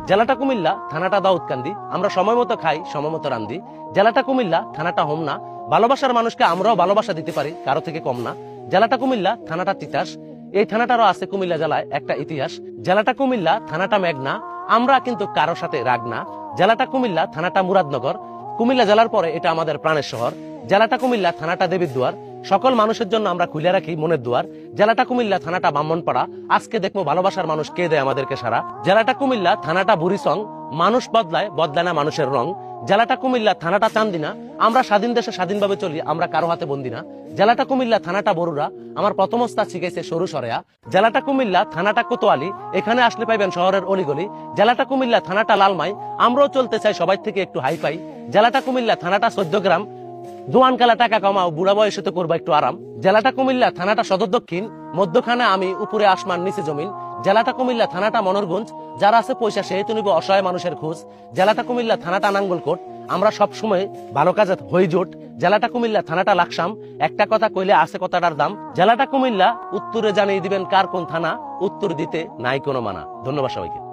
জেলাটা কুমিল্লা, থানাটা দাউদকান্দি। আমরা সময় মতো খাই, সময় মতো রান্ধি। জেলাটা কুমিল্লা, থানাটা হোমনা। ভালোবাসার মানুষকে আমরাও ভালোবাসা দিতে পারি, কারো থেকে কম না। জেলাটা কুমিল্লা, থানাটা তিতাস। এই থানাটারও আছে কুমিল্লা জেলায় একটা ইতিহাস। জেলাটা কুমিল্লা, থানাটা মেঘনা। আমরা কিন্তু কারোর সাথে রাগ না। জেলাটা কুমিল্লা, থানাটা মুরাদনগর। কুমিল্লা জেলার পরে এটা আমাদের প্রাণের শহর। জেলাটা কুমিল্লা, থানাটা দেবীর দুয়ার। সকল মানুষের জন্য আমরা খুলে রাখি মনের দুয়ার। জেলাটা কুমিল্লা, থানাটা ব্রাহ্মণপাড়া। আজকে দেখবো ভালোবাসার মানুষ কে দেয় আমাদেরকে সারা। জেলাটা কুমিল্লা, থানাটা বুড়িসং। মানুষ বদলায়, বদলায় না মানুষের রং। জেলাটা কুমিল্লা, থানাটা চান্দিনা। আমরা স্বাধীন দেশে স্বাধীনভাবে চলি, আমরা কারো হাতে বন্দি না। জেলাটা কুমিল্লা, থানাটা বরুড়া। আমার প্রথম ওস্তাদ শিখেছে সরু সরেয়া। জেলাটা কুমিল্লা, থানাটা কোতোয়ালি। এখানে আসলে পাইবেন শহরের অলিগলি। জেলাটা কুমিল্লা, থানাটা লালমাই। আমরাও চলতে চাই সবাই থেকে একটু হাই পাই। জেলাটা কুমিল্লা, থানাটা 14 গ্রাম। জোয়ান কালা টাকা কামাও, বুড়া বয়সে তো করবা একটু আরাম। জেলাটা কুমিল্লা, থানাটা সদর দক্ষিণ। মধ্যখানে আমি, উপরে আসমান, নিচে জমিন। জেলাটা কুমিল্লা, থানাটা মনোরগঞ্জ। যারা আছে পয়সা সে তো নিব অসহায় মানুষের খোঁজ। জেলাটা কুমিল্লা, থানাটা নাঙ্গলকোট। আমরা সব সময় ভালো কাজে হই জোট। জেলাটা কুমিল্লা, থানাটা লাকসাম। একটা কথা কইলে আছে কথাটার দাম। জেলাটা কুমিল্লা, উত্তরে জানিয়ে দিবেন কার কোন থানা। উত্তর দিতে নাই কোনো মানা। ধন্যবাদ সবাইকে।